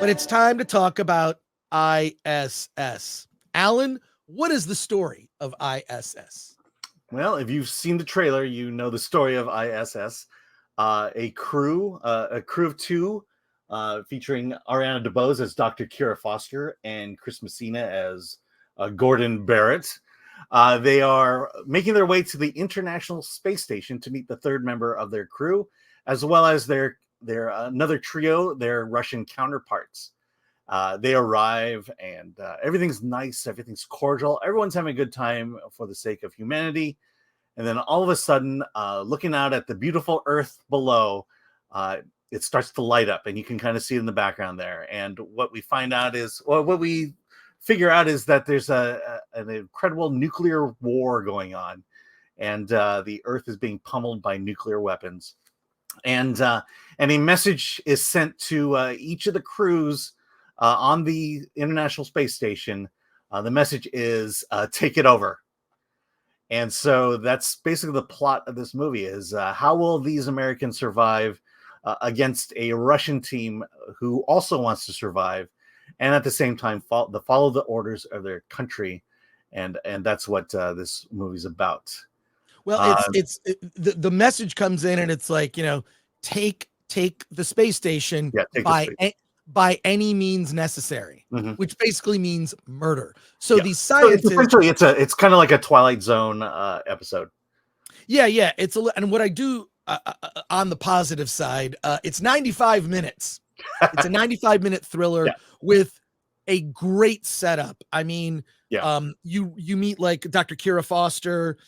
but it's time to talk about I.S.S. Alan, what is the story of I.S.S.? Well, if you've seen the trailer, you know the story of I.S.S. A crew of two, featuring Ariana DeBose as Dr. Kira Foster and Chris Messina as Gordon Barrett. They are making their way to the International Space Station to meet the third member of their crew, as well as their another trio, their Russian counterparts. They arrive and everything's nice, everything's cordial, everyone's having a good time for the sake of humanity. And then all of a sudden, looking out at the beautiful Earth below, it starts to light up, and you can kind of see it in the background there. And what we find out is, or what we figure out is that there's an incredible nuclear war going on, and the Earth is being pummeled by nuclear weapons. And a message is sent to each of the crews on the International Space Station. The message is, take it over. And so that's basically the plot of this movie is how will these Americans survive against a Russian team who also wants to survive, and at the same time follow the orders of their country. And that's what this movie's about. Well, the message comes in and it's like, take the space station by any means necessary, which basically means murder. So these scientists, so essentially it's kind of like a Twilight Zone episode. Yeah. And what I do on the positive side, it's 95 minutes. It's a 95-minute thriller with a great setup. I mean, you meet like Dr. Kira Foster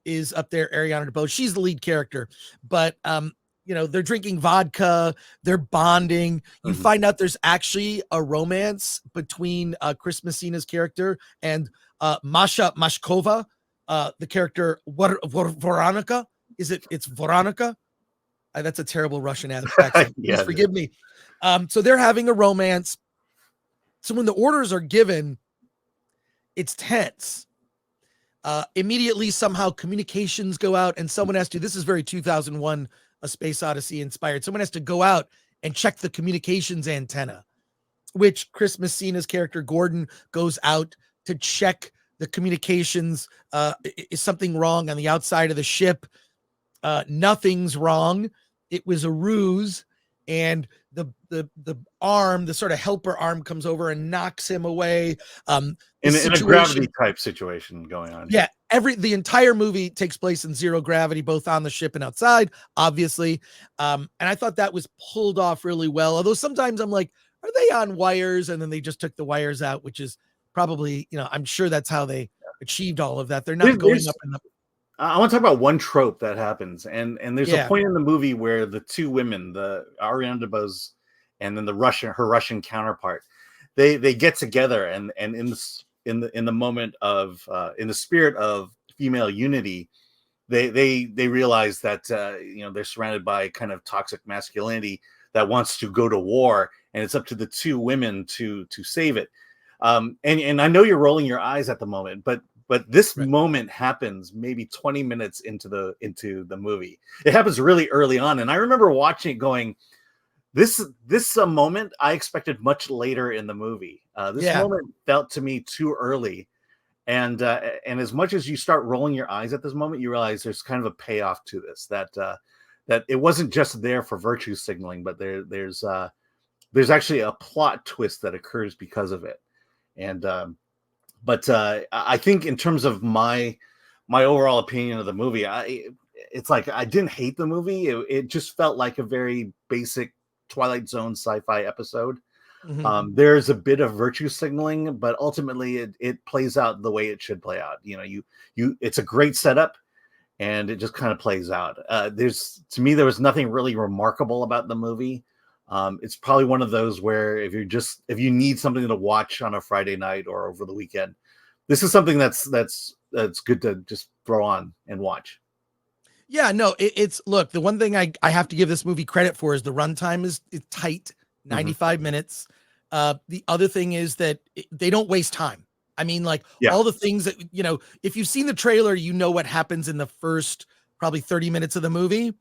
is up there, Ariana DeBose. She's the lead character, but they're drinking vodka, they're bonding. You find out there's actually a romance between Chris Messina's character and Masha Mashkova, the character Veronica. It's Veronica? That's a terrible Russian accent. Please forgive me. So they're having a romance. So when the orders are given, it's tense. Immediately, somehow communications go out, and someone has to. This is very 2001. A Space Odyssey inspired. Someone has to go out and check the communications antenna, which Chris Messina's character Gordon goes out to check the communications. Is something wrong on the outside of the ship? Nothing's wrong. It was a ruse, and the arm, the sort of helper arm, comes over and knocks him away. In a gravity type situation going on. Yeah. The entire movie takes place in zero gravity, both on the ship and outside, obviously. And I thought that was pulled off really well. Although sometimes I'm like, are they on wires? And then they just took the wires out, which is probably, I'm sure that's how they achieved all of that. They're not going up in the. I want to talk about one trope that happens. And there's a point in the movie where the two women, the Ariana DeBose and then her Russian counterpart, they get together and in the moment of in the spirit of female unity, they realize that they're surrounded by kind of toxic masculinity that wants to go to war, and it's up to the two women to save it. And I know you're rolling your eyes at the moment, but this moment happens maybe 20 minutes into the movie. It happens really early on, and I remember watching it going, This a moment I expected much later in the movie. This moment felt to me too early, and as much as you start rolling your eyes at this moment, you realize there's kind of a payoff to this. That it wasn't just there for virtue signaling, but there's actually a plot twist that occurs because of it. And but I think in terms of my overall opinion of the movie, it's like I didn't hate the movie. It just felt like a very basic Twilight Zone sci-fi episode. There's a bit of virtue signaling, but ultimately it plays out the way it should play out. It's a great setup, and it just kind of plays out. To me, there was nothing really remarkable about the movie. It's probably one of those where if you need something to watch on a Friday night or over the weekend, this is something that's good to just throw on and watch. Yeah, no, look, the one thing I have to give this movie credit for is the runtime is tight, 95 minutes. The other thing is that they don't waste time. I mean, all the things that, if you've seen the trailer, what happens in the first probably 30 minutes of the movie.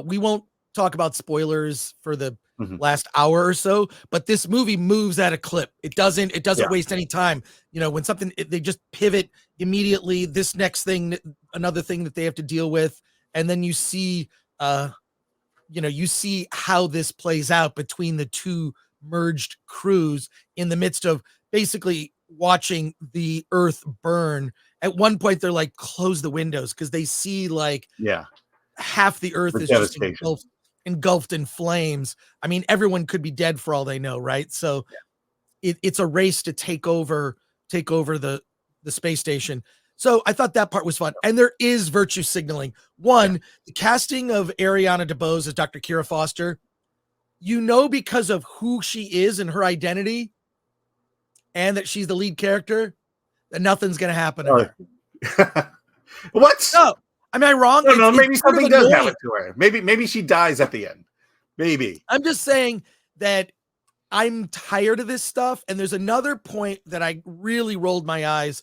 We won't talk about spoilers for the last hour or so, but this movie moves at a clip. It doesn't waste any time. When something, they just pivot immediately. This next thing, another thing that they have to deal with. And then you see, you see how this plays out between the two merged crews in the midst of basically watching the earth burn. At one point, they're like, close the windows because they see like half the earth is just engulfed in flames. I mean, everyone could be dead for all they know, right? So it's a race to take over the space station. So I thought that part was fun. And there is virtue signaling. One, the casting of Ariana DeBose as Dr. Kira Foster, because of who she is and her identity, and that she's the lead character, that nothing's going to happen to her. What? No. Am I wrong? No, maybe something does happen to her. Maybe she dies at the end. Maybe. I'm just saying that I'm tired of this stuff. And there's another point that I really rolled my eyes.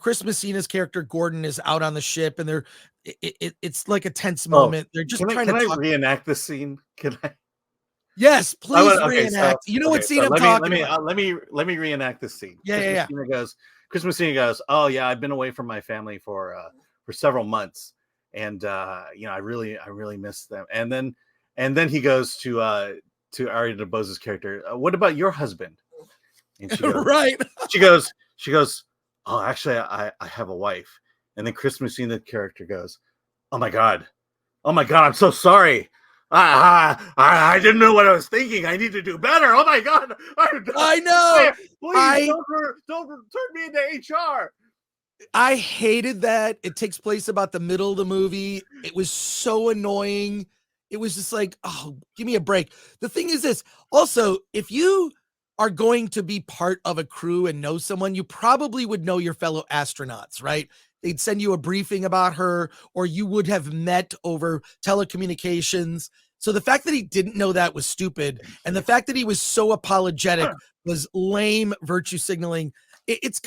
Chris Messina's character Gordon is out on the ship, and it's like a tense moment. They're just trying to. Can I reenact this scene? Can I? Yes, please reenact. What scene I'm talking about? Let me reenact this scene. Yeah. Chris Messina goes, "Oh yeah, I've been away from my family for several months, and I really miss them." And then he goes to Ariana DeBose's character. What about your husband? And she goes, right. She goes. Oh, actually, I have a wife. And then Chris Messina character goes, oh my God, I'm so sorry. I didn't know what I was thinking. I need to do better. Oh my God. I know. Please don't turn me into HR. I hated that. It takes place about the middle of the movie. It was so annoying. It was just like, oh, give me a break. The thing is this. Also, if you are going to be part of a crew and know someone, you probably would know your fellow astronauts, right? They'd send you a briefing about her, or you would have met over telecommunications. So the fact that he didn't know that was stupid. And the fact that he was so apologetic was lame virtue signaling. It's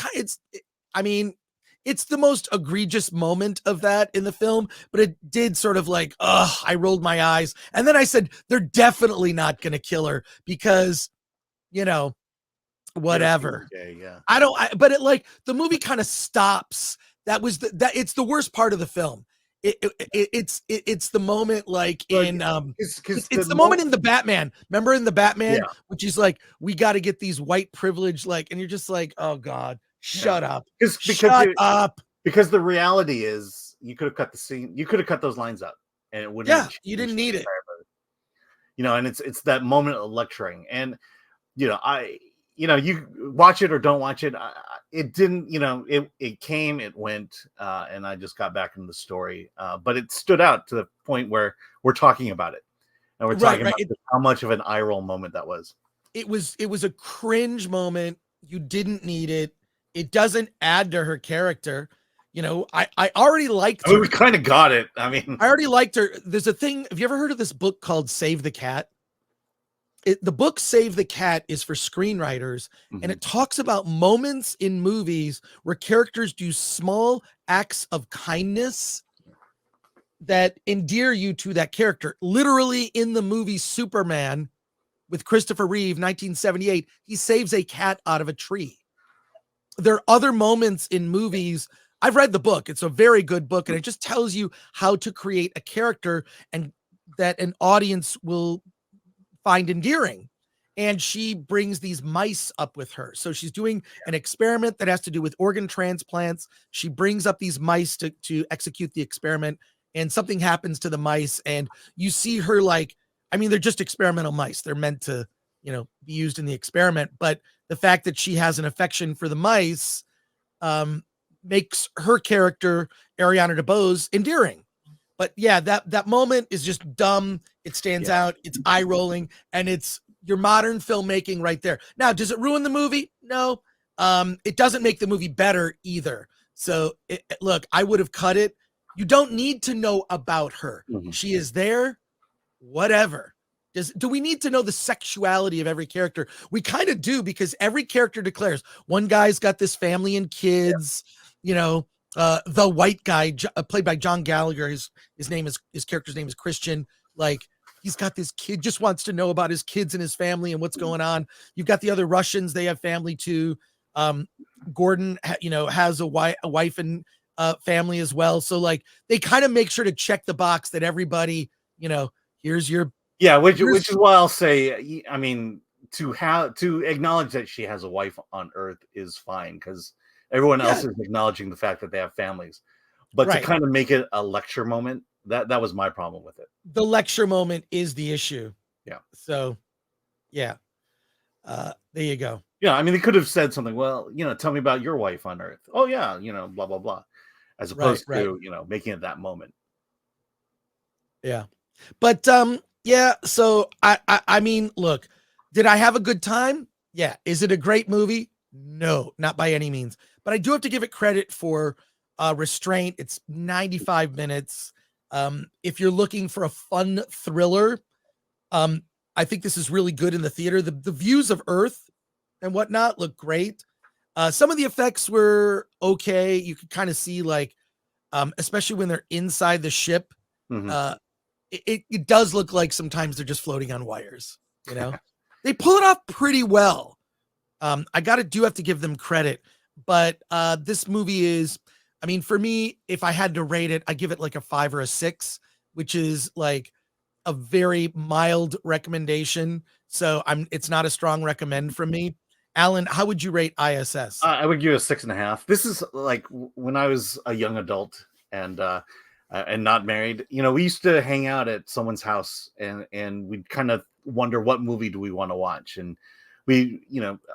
the most egregious moment of that in the film, but it did sort of like, I rolled my eyes. And then I said, they're definitely not going to kill her because, whatever. Okay, yeah. But the movie kind of stops. It's the worst part of the film. It's the moment it's the moment in the Batman. Remember in the Batman, which is like, we got to get these white privilege, and you're just like, oh God, shut up. Shut up. Because the reality is you could have cut the scene, you could have cut those lines up and it wouldn't. Yeah, you didn't need it. And it's that moment of lecturing. And you watch it or don't watch it. It didn't, it came, it went, and I just got back into the story. But it stood out to the point where we're talking about it. And we're talking about how much of an eye roll moment that was. It was a cringe moment. You didn't need it. It doesn't add to her character. I already liked her. We kind of got it. I already liked her. There's a thing. Have you ever heard of this book called Save the Cat? The book Save the Cat is for screenwriters, and it talks about moments in movies where characters do small acts of kindness that endear you to that character. Literally in the movie Superman with Christopher Reeve, 1978, he saves a cat out of a tree. There are other moments in movies. I've read the book. It's a very good book, and it just tells you how to create a character and that an audience will find endearing. And she brings these mice up with her. So she's doing an experiment that has to do with organ transplants. She brings up these mice to execute the experiment, and something happens to the mice. And you see her they're just experimental mice. They're meant to, be used in the experiment. But the fact that she has an affection for the mice makes her character, Ariana DeBose, endearing. But yeah, that moment is just dumb. It stands out. It's eye rolling, and it's your modern filmmaking right there. Now, does it ruin the movie? No. It doesn't make the movie better either. So look, I would have cut it. You don't need to know about her. She is there. Whatever. Do we need to know the sexuality of every character? We kind of do, because every character declares one guy's got this family and kids, the white guy played by John Gallagher, his character's name is Christian. he's got this kid, just wants to know about his kids and his family and what's going on. You've got the other Russians, they have family too. Gordon, has a wife and family as well. So like they kind of make sure to check the box that everybody, here's your which is why I'll say, I mean, to acknowledge that she has a wife on Earth is fine because everyone else is acknowledging the fact that they have families. But to kind of make it a lecture moment, that was my problem with it. The lecture moment is the issue. Yeah. So, yeah. There you go. Yeah, I mean, they could have said something. Well, tell me about your wife on Earth. Oh yeah, blah blah blah, as opposed to making it that moment. Yeah, but yeah. So I mean, look, did I have a good time? Yeah. Is it a great movie? No, not by any means. But I do have to give it credit for restraint. It's 95 minutes. If you're looking for a fun thriller, I think this is really good in the theater. The views of Earth and whatnot look great. Some of the effects were okay. You could kind of see like, especially when they're inside the ship, it does look like sometimes they're just floating on wires. They pull it off pretty well. I do have to give them credit, but this movie is, I mean, for me, if I had to rate it, I give it like a 5 or a 6, which is like a very mild recommendation. So it's not a strong recommend from me. Alan, how would you rate I.S.S? I would give it a 6.5. This is like when I was a young adult and not married. We used to hang out at someone's house and we'd kind of wonder what movie do we want to watch. And we,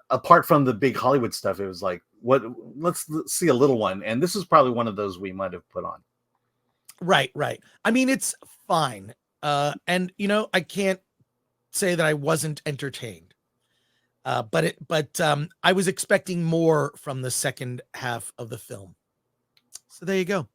apart from the big Hollywood stuff, it was like, let's see a little one. And this is probably one of those we might have put on. Right. I mean, it's fine. And I can't say that I wasn't entertained. But I was expecting more from the second half of the film. So there you go.